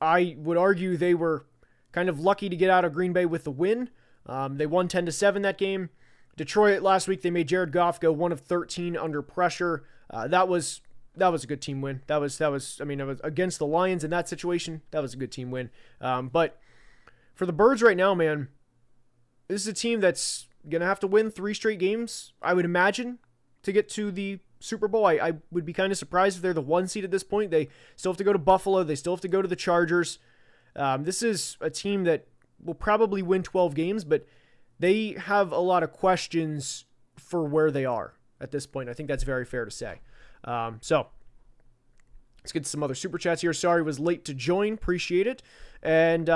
I would argue they were kind of lucky to get out of Green Bay with the win. They won 10-7 that game. Detroit last week, they made Jared Goff go 1 of 13 under pressure. That was a good team win. It was against the Lions in that situation. That was a good team win. But for the Birds right now, man, this is a team that's going to have to win 3 straight games, I would imagine, to get to the Super Bowl. I would be kind of surprised if they're the 1 seed at this point. They still have to go to Buffalo. They still have to go to the Chargers. This is a team that will probably win 12 games, but they have a lot of questions for where they are at this point. I think that's very fair to say. So let's get to some other super chats here. Sorry, was late to join. Appreciate it. And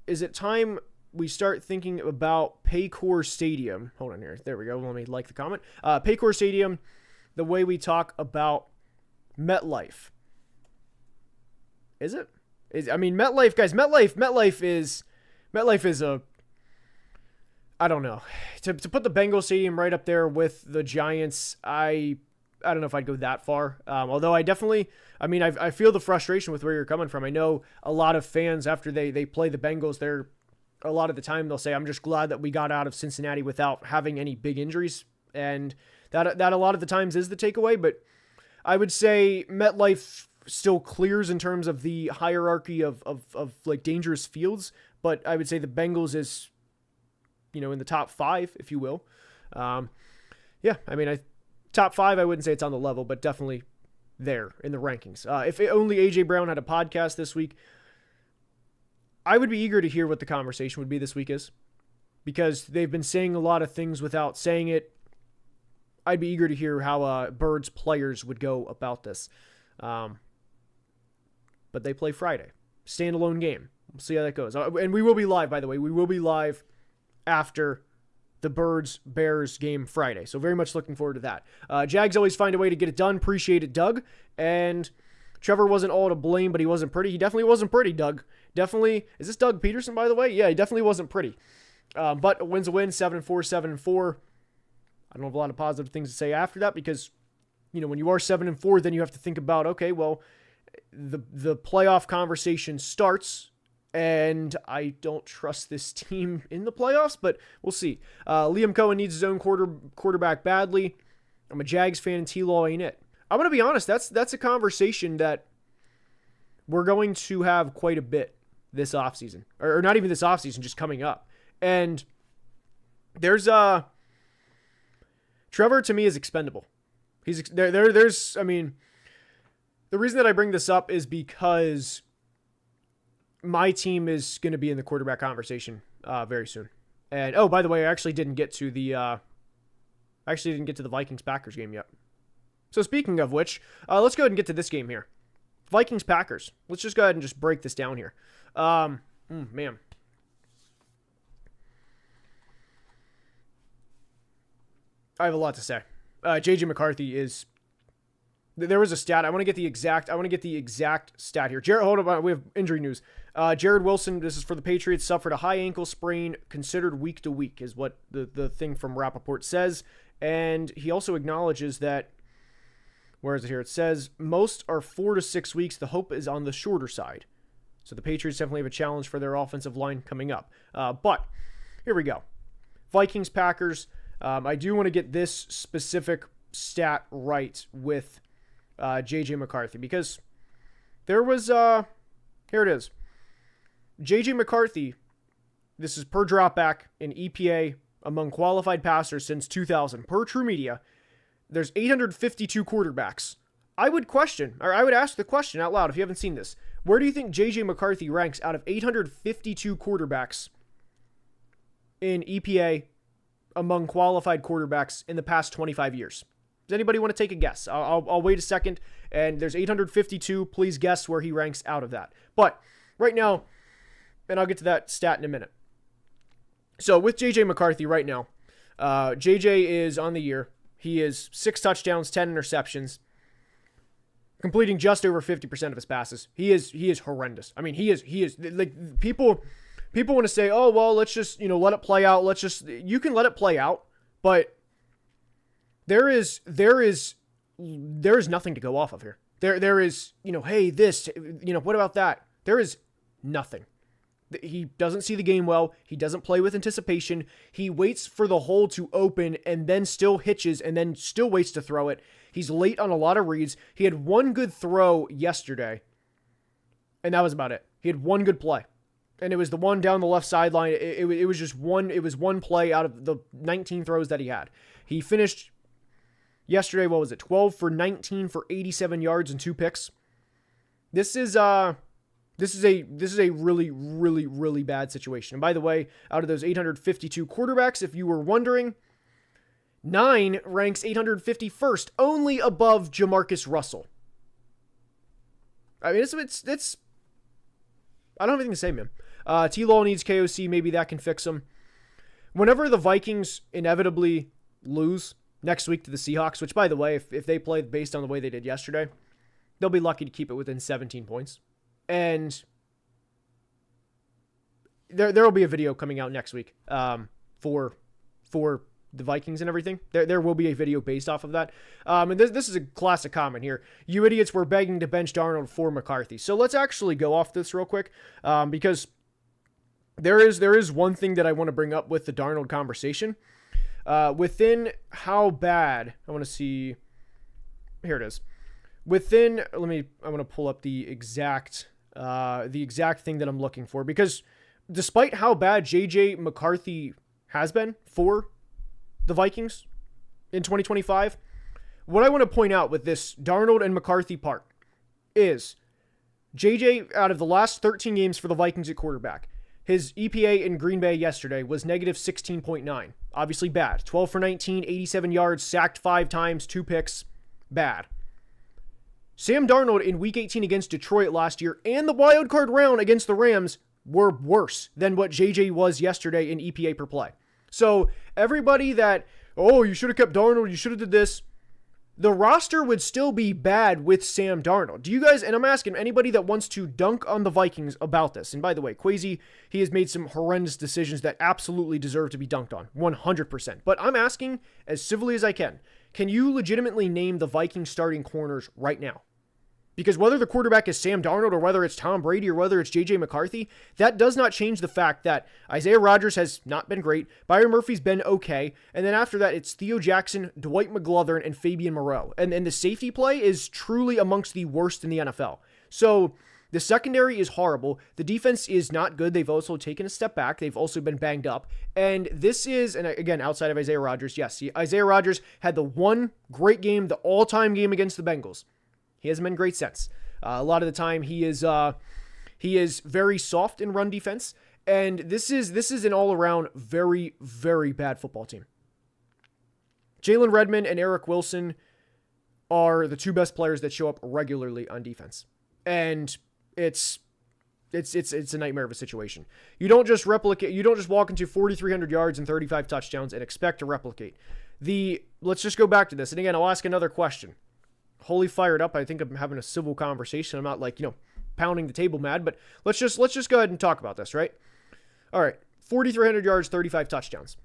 is it time we start thinking about Paycor Stadium? Hold on here. There we go. Let me like the comment. Paycor Stadium, the way we talk about MetLife. Is it? MetLife, guys. MetLife is a, I don't know. To put the Bengals Stadium right up there with the Giants, I don't know if I'd go that far. Although I definitely, I feel the frustration with where you're coming from. I know a lot of fans, after they play the Bengals, they're a lot of the time they'll say, I'm just glad that we got out of Cincinnati without having any big injuries. And that a lot of the times is the takeaway. But I would say MetLife still clears in terms of the hierarchy of like dangerous fields. But I would say the Bengals is, in the top 5, if you will. Yeah, I mean, top 5, I wouldn't say it's on the level, but definitely there in the rankings. If only A.J. Brown had a podcast this week, I would be eager to hear what the conversation would be this week is, because they've been saying a lot of things without saying it. I'd be eager to hear how Birds players would go about this. But they play Friday. Standalone game. We'll see how that goes. And we will be live, by the way. We will be live after the Birds-Bears game Friday. So very much looking forward to that. Jags always find a way to get it done. Appreciate it, Doug. And Trevor wasn't all to blame, but he wasn't pretty. He definitely wasn't pretty, Doug. Definitely. Is this Doug Peterson, by the way? Yeah, he definitely wasn't pretty. But a win's a win. 7-4, 7-4. I don't have a lot of positive things to say after that, because, when you are 7-4, then you have to think about, okay, well, the playoff conversation starts, and I don't trust this team in the playoffs, but we'll see. Liam Cohen needs his own quarterback badly. I'm a Jags fan, and T-Law ain't it. I'm going to be honest, that's a conversation that we're going to have quite a bit this offseason. Or not even this offseason, just coming up. And there's Trevor, to me, is expendable. There's I mean, the reason that I bring this up is because my team is going to be in the quarterback conversation very soon. And, oh, by the way, I actually didn't get to the Vikings-Packers game yet. So speaking of which, let's go ahead and get to this game here. Vikings-Packers. Let's just go ahead and just break this down here. Man. I have a lot to say. J.J. McCarthy is... There was a stat. I want to get the exact stat here. Hold on. We have injury news. Jared Wilson, this is for the Patriots, suffered a high ankle sprain, considered week to week, is what the thing from Rappaport says. And he also acknowledges that, where is it here? It says most are 4 to 6 weeks. The hope is on the shorter side. So the Patriots definitely have a challenge for their offensive line coming up. But here we go. Vikings, Packers. I do want to get this specific stat right with J.J. McCarthy, because there was, here it is. J.J. McCarthy, this is per dropback in EPA among qualified passers since 2000. Per True Media, there's 852 quarterbacks. I would ask the question out loud if you haven't seen this. Where do you think J.J. McCarthy ranks out of 852 quarterbacks in EPA among qualified quarterbacks in the past 25 years? Does anybody want to take a guess? I'll wait a second, and there's 852. Please guess where he ranks out of that. But right now, and I'll get to that stat in a minute. So with J.J. McCarthy right now, J.J. is on the year. He is 6 touchdowns, 10 interceptions, completing just over 50% of his passes. He is horrendous. I mean, he is like, people want to say, oh, well, let's just, let it play out. You can let it play out, but there is nothing to go off of here. There is, hey, this, what about that? There is nothing. He doesn't see the game well. He doesn't play with anticipation. He waits for the hole to open and then still hitches and then still waits to throw it. He's late on a lot of reads. He had one good throw yesterday, and that was about it. He had one good play, and it was the one down the left sideline. It was just one. It was one play out of the 19 throws that he had. He finished yesterday, 12 for 19 for 87 yards and 2 picks. This is a really, really, really bad situation. And by the way, out of those 852 quarterbacks, if you were wondering, 9 ranks 851st, only above Jamarcus Russell. I mean, it's I don't have anything to say, man. T-Law needs KOC. Maybe that can fix him. Whenever the Vikings inevitably lose next week to the Seahawks, which, by the way, if they play based on the way they did yesterday, they'll be lucky to keep it within 17 points. And there will be a video coming out next week for the Vikings and everything. There will be a video based off of that. And this is a classic comment here. You idiots were begging to bench Darnold for McCarthy. So let's actually go off this real quick because there is one thing that I want to bring up with the Darnold conversation. Within how bad, I want to see, here it is. I'm going to pull up the exact thing that I'm looking for, because despite how bad JJ McCarthy has been for the Vikings in 2025, what I want to point out with this Darnold and McCarthy part is JJ, out of the last 13 games for the Vikings at quarterback, his EPA in Green Bay yesterday was negative 16.9. Obviously bad. 12 for 19, 87 yards, sacked 5 times, 2 picks. Bad. Sam Darnold in Week 18 against Detroit last year and the wild card round against the Rams were worse than what JJ was yesterday in EPA per play. So everybody that, oh, you should have kept Darnold, you should have did this, the roster would still be bad with Sam Darnold. Do you guys, and I'm asking anybody that wants to dunk on the Vikings about this, and by the way, Kwesi, he has made some horrendous decisions that absolutely deserve to be dunked on, 100%. But I'm asking, as civilly as I can you legitimately name the Vikings starting corners right now? Because whether the quarterback is Sam Darnold or whether it's Tom Brady or whether it's J.J. McCarthy, that does not change the fact that Isaiah Rodgers has not been great, Byron Murphy's been okay, and then after that it's Theo Jackson, Dwight McGlothern, and Fabian Moreau. And the safety play is truly amongst the worst in the NFL. So the secondary is horrible. The defense is not good. They've also taken a step back. They've also been banged up. And this is, and again, outside of Isaiah Rodgers, yes, Isaiah Rodgers had the one great game, the all-time game against the Bengals. He hasn't been great since. A lot of the time, he is very soft in run defense, and this is an all-around very, very bad football team. Jalen Redmond and Eric Wilson are the two best players that show up regularly on defense, and it's a nightmare of a situation. You don't just replicate. You don't just walk into 4,300 yards and 35 touchdowns and expect to replicate. Let's just go back to this, and again, I'll ask another question. Wholly fired up. I think I'm having a civil conversation. I'm not pounding the table mad, but let's just go ahead and talk about this, right? All right. 4,300 yards, 35 touchdowns.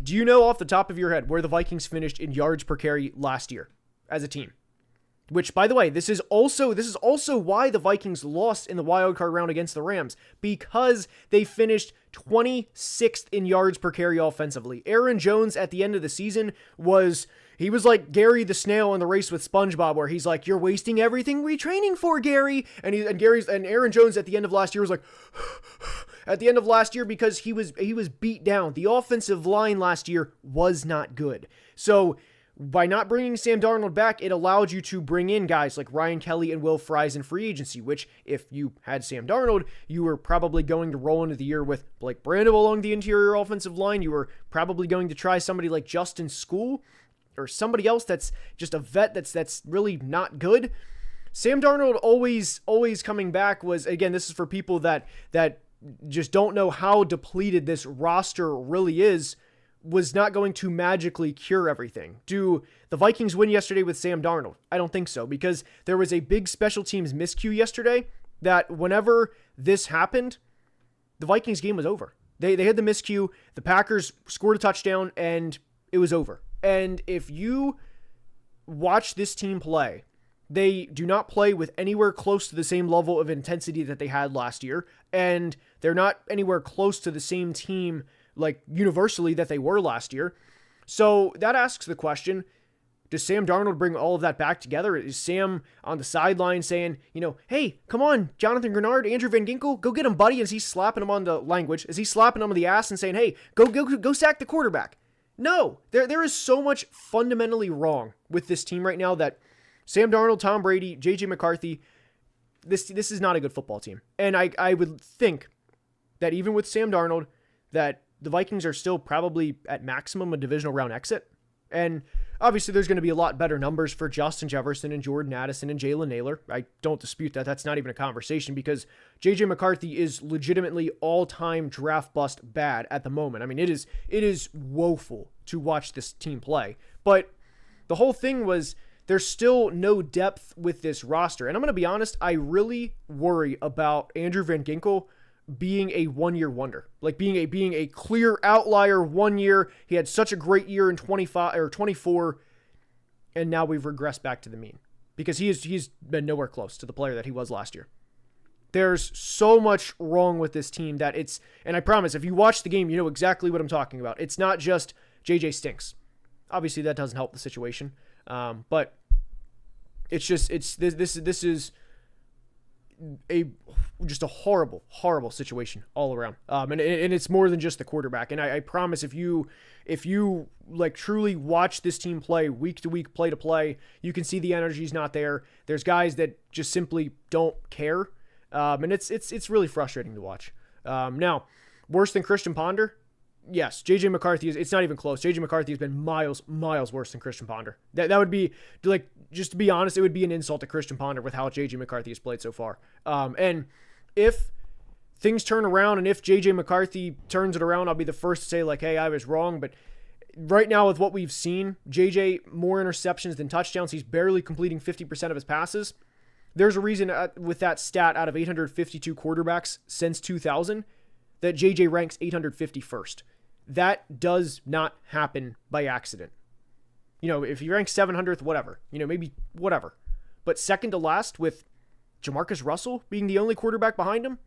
Do you know off the top of your head where the Vikings finished in yards per carry last year as a team? Which, by the way, this is also why the Vikings lost in the wild card round against the Rams, because they finished 26th in yards per carry offensively. Aaron Jones at the end of the season was like Gary the Snail in the race with SpongeBob, where he's like, "You're wasting everything we're training for, Gary." And Aaron Jones at the end of last year was like, at the end of last year, because he was beat down. The offensive line last year was not good. So by not bringing Sam Darnold back, it allowed you to bring in guys like Ryan Kelly and Will Fries in free agency, which if you had Sam Darnold, you were probably going to roll into the year with Blake Brando along the interior offensive line. You were probably going to try somebody like Justin School or somebody else that's just a vet that's really not good. Sam Darnold always coming back was, again, this is for people that just don't know how depleted this roster really is, was not going to magically cure everything. Do the Vikings win yesterday with Sam Darnold? I don't think so, because there was a big special teams miscue yesterday that whenever this happened, the Vikings game was over. They had the miscue, the Packers scored a touchdown, and it was over. And if you watch this team play, they do not play with anywhere close to the same level of intensity that they had last year, and they're not anywhere close to the same team like universally that they were last year. So that asks the question, does Sam Darnold bring all of that back together? Is Sam on the sideline saying, hey, come on, Jonathan Grenard, Andrew Van Ginkel, go get him, buddy? Is he slapping him on the language? Is he slapping him on the ass and saying, hey, go sack the quarterback? No, there is so much fundamentally wrong with this team right now that Sam Darnold, Tom Brady, J.J. McCarthy, this is not a good football team. And I would think that even with Sam Darnold, that the Vikings are still probably at maximum a divisional round exit. And obviously there's going to be a lot better numbers for Justin Jefferson and Jordan Addison and Jalen Naylor. I don't dispute that. That's not even a conversation, because J.J. McCarthy is legitimately all-time draft bust bad at the moment. I mean, it is woeful to watch this team play. But the whole thing was there's still no depth with this roster. And I'm going to be honest, I really worry about Andrew Van Ginkel being a one-year wonder, like being a clear outlier 1 year. He had such a great year in 25 or 24, and now we've regressed back to the mean, because he's been nowhere close to the player that he was last year. There's so much wrong with this team that and I promise, if you watch the game, you know exactly what I'm talking about. It's not just JJ stinks. Obviously, that doesn't help the situation. But this is just a horrible, horrible situation all around. And it's more than just the quarterback. And I promise, if you like truly watch this team play week to week, play to play, you can see the energy's not there. There's guys that just simply don't care. And it's really frustrating to watch. Now, worse than Christian Ponder? Yes, JJ McCarthy it's not even close. JJ McCarthy has been miles worse than Christian Ponder. That would be, like, just to be honest, it would be an insult to Christian Ponder with how JJ McCarthy has played so far. And if things turn around and if JJ McCarthy turns it around, I'll be the first to say, like, hey, I was wrong. But right now, with what we've seen, JJ, more interceptions than touchdowns. He's barely completing 50% of his passes. There's a reason with that stat, out of 852 quarterbacks since 2000, that JJ ranks 851st. That does not happen by accident. You know, if he ranks 700th, whatever. You know, maybe whatever. But second to last with Jamarcus Russell being the only quarterback behind him,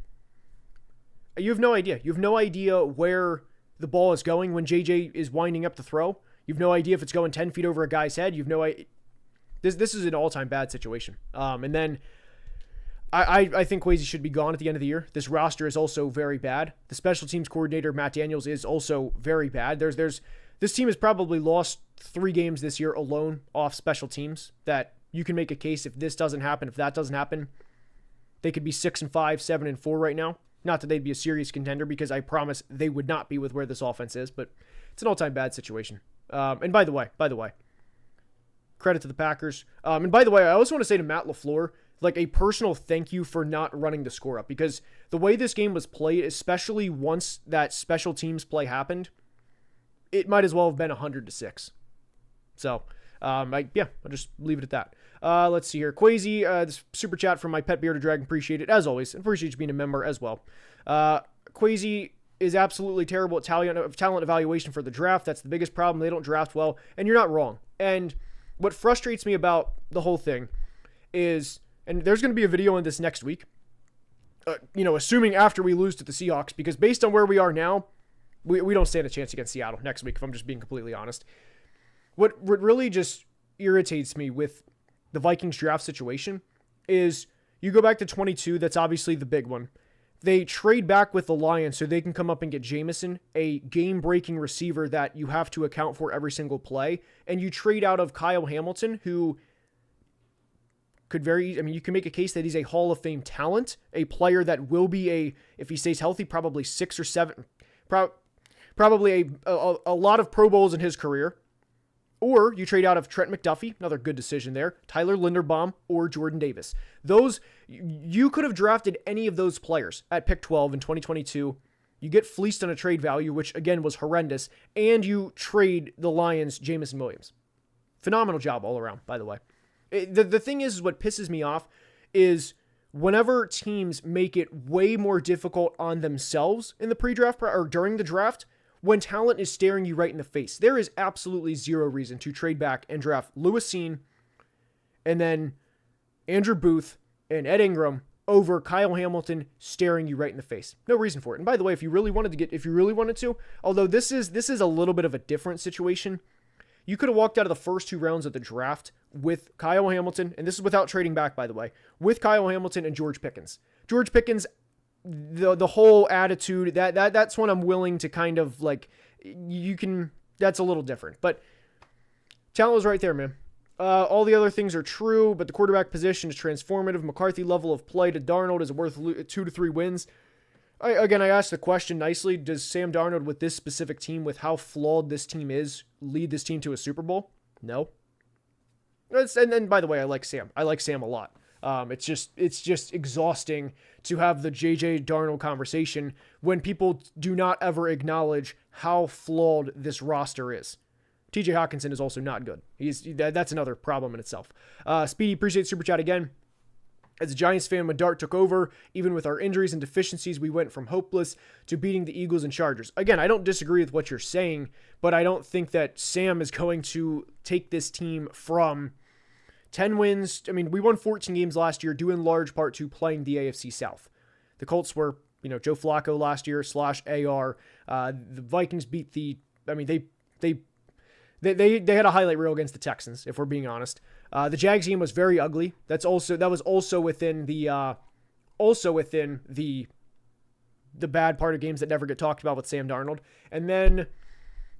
you have no idea. You have no idea where the ball is going when JJ is winding up the throw. You have no idea if it's going 10 feet over a guy's head. You have no idea. This is an all-time bad situation. And then I think Kwesi should be gone at the end of the year. This roster is also very bad. The special teams coordinator, Matt Daniels, is also very bad. This team has probably lost 3 games this year alone off special teams that you can make a case if this doesn't happen, if that doesn't happen, they could be 6-5, 7-4 right now. Not that they'd be a serious contender, because I promise they would not be with where this offense is, but it's an all-time bad situation. And by the way, credit to the Packers. And by the way, I also want to say to Matt LaFleur, like, a personal thank you for not running the score up, because the way this game was played, especially once that special teams play happened, it might as well have been 100-6. So, I'll just leave it at that. Let's see here. Kwesi, this super chat from my pet bearded dragon. Appreciate it, as always. Appreciate you being a member as well. Kwesi is absolutely terrible at talent evaluation for the draft. That's the biggest problem. They don't draft well, and you're not wrong. And what frustrates me about the whole thing is, and there's going to be a video on this next week, assuming after we lose to the Seahawks, because based on where we are now, we don't stand a chance against Seattle next week, if I'm just being completely honest. What really just irritates me with the Vikings draft situation is you go back to 22, that's obviously the big one. They trade back with the Lions so they can come up and get Jameson, a game-breaking receiver that you have to account for every single play, and you trade out of Kyle Hamilton, who you can make a case that he's a Hall of Fame talent, a player that will be if he stays healthy, probably 6 or 7, probably a lot of Pro Bowls in his career. Or you trade out of Trent McDuffie, another good decision there, Tyler Linderbaum, or Jordan Davis. You could have drafted any of those players at pick 12 in 2022. You get fleeced on a trade value, which again was horrendous, and you trade the Lions Jameson Williams. Phenomenal job all around, by the way. The thing is what pisses me off is whenever teams make it way more difficult on themselves in the pre-draft or during the draft, when talent is staring you right in the face. There is absolutely zero reason to trade back and draft Lewis Cine and then Andrew Booth and Ed Ingram over Kyle Hamilton staring you right in the face. No reason for it. And by the way, if you really wanted to, although this is a little bit of a different situation, you could have walked out of the first 2 rounds of the draft with Kyle Hamilton, and this is without trading back, by the way, with Kyle Hamilton and George Pickens. George Pickens, the whole attitude, that's when I'm willing to kind of like, that's a little different. But talent was right there, man. All the other things are true, but the quarterback position is transformative. McCarthy level of play to Darnold is worth 2 to 3 wins. I asked the question nicely. Does Sam Darnold with this specific team, with how flawed this team is, lead this team to a Super Bowl? No. And then, by the way, I like Sam. I like Sam a lot. It's just exhausting to have the J.J. Darnold conversation when people do not ever acknowledge how flawed this roster is. T.J. Hawkinson is also not good. That's another problem in itself. Speedy, appreciate Super Chat again. As a Giants fan, when Dart took over, even with our injuries and deficiencies, we went from hopeless to beating the Eagles and Chargers. Again, I don't disagree with what you're saying, but I don't think that Sam is going to take this team from 10 wins. I mean, we won 14 games last year, due in large part to playing the AFC South. The Colts were, Joe Flacco last year / AR. The Vikings beat they had a highlight reel against the Texans, if we're being honest. The Jags game was very ugly. That was also within the bad part of games that never get talked about with Sam Darnold. And then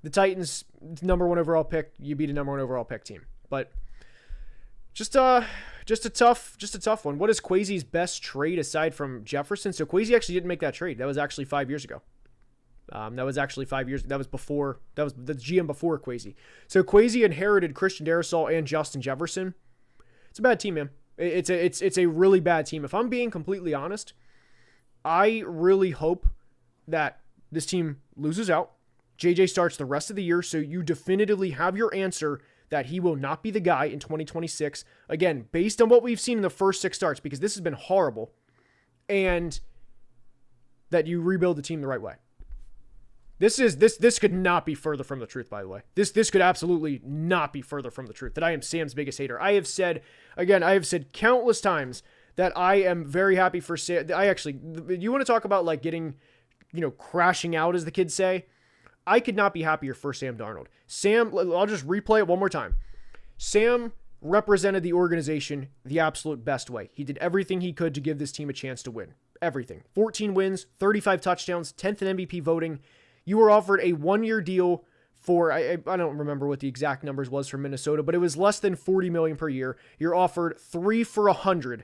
the Titans, number 1 overall pick, you beat a number 1 overall pick team. But just a tough one. What is Kwesi's best trade aside from Jefferson? So Kwesi actually didn't make that trade. That was actually 5 years ago. That was actually 5 years. That was the GM before Kwesi. So Kwesi inherited Christian Darrisaw and Justin Jefferson. It's a bad team, man. It's a really bad team. If I'm being completely honest, I really hope that this team loses out. JJ starts the rest of the year, so you definitively have your answer that he will not be the guy in 2026. Again, based on what we've seen in the first 6 starts, because this has been horrible, and that you rebuild the team the right way. This could not be further from the truth, by the way. This could absolutely not be further from the truth, that I am Sam's biggest hater. I have said countless times that I am very happy for Sam. You want to talk about like getting, crashing out, as the kids say? I could not be happier for Sam Darnold. I'll just replay it one more time. Sam represented the organization the absolute best way. He did everything he could to give this team a chance to win. Everything. 14 wins, 35 touchdowns, 10th in MVP voting. You were offered a 1-year deal for, I don't remember what the exact numbers was for Minnesota, but it was less than $40 million per year. You're offered 3 for $100.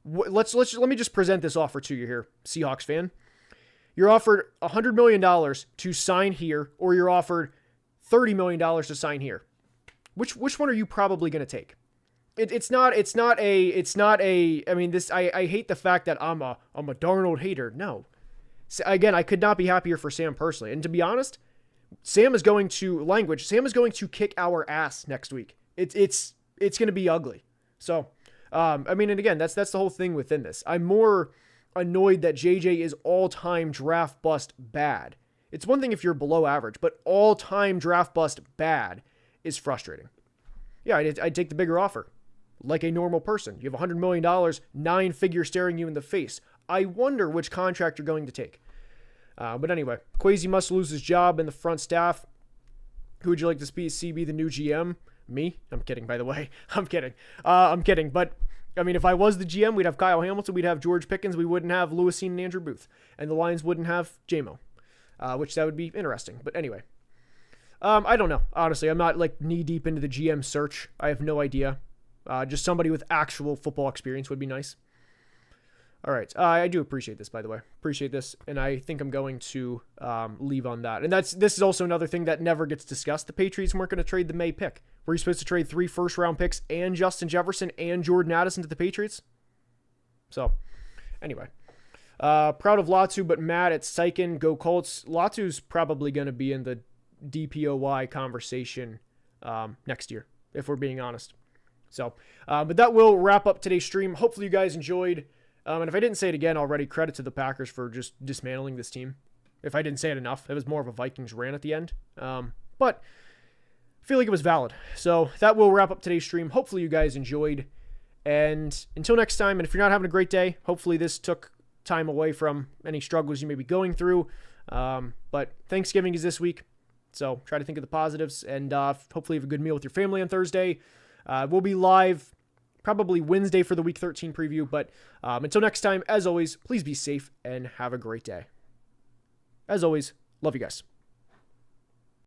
Let me just present this offer to you here, Seahawks fan. You're offered $100 million to sign here, or you're offered $30 million to sign here. Which one are you probably going to take? I hate the fact that I'm a Darnold hater. No. Again, I could not be happier for Sam personally. And to be honest, Sam is going to kick our ass next week. It's going to be ugly. So, and again, that's the whole thing within this. I'm more annoyed that JJ is all-time draft bust bad. It's one thing if you're below average, but all-time draft bust bad is frustrating. Yeah, I'd take the bigger offer. Like a normal person. You have $100 million, 9-figure staring you in the face. I wonder which contract you're going to take. But anyway, Kwesi must lose his job in the front staff. Who would you like to see be the new GM? Me? I'm kidding, by the way. I'm kidding. But, if I was the GM, we'd have Kyle Hamilton, we'd have George Pickens, we wouldn't have Lewisine and Andrew Booth. And the Lions wouldn't have JMO, which that would be interesting. But anyway, I don't know. Honestly, I'm not knee-deep into the GM search. I have no idea. Just somebody with actual football experience would be nice. All right. I do appreciate this, by the way. Appreciate this. And I think I'm going to leave on that. And this is also another thing that never gets discussed. The Patriots weren't going to trade the May pick. Were you supposed to trade 3 first-round picks and Justin Jefferson and Jordan Addison to the Patriots? So, anyway. Proud of Latu, but mad at Sykin. Go Colts. Latu's probably going to be in the DPOY conversation next year, if we're being honest. So, but that will wrap up today's stream. Hopefully you guys enjoyed. And if I didn't say it again already, credit to the Packers for just dismantling this team. If I didn't say it enough, it was more of a Vikings rant at the end. But I feel like it was valid. So that will wrap up today's stream. Hopefully you guys enjoyed. And until next time, and if you're not having a great day, hopefully this took time away from any struggles you may be going through. But Thanksgiving is this week. So try to think of the positives. And hopefully you have a good meal with your family on Thursday. We'll be live probably Wednesday for the Week 13 preview. But until next time, as always, please be safe and have a great day. As always, love you guys.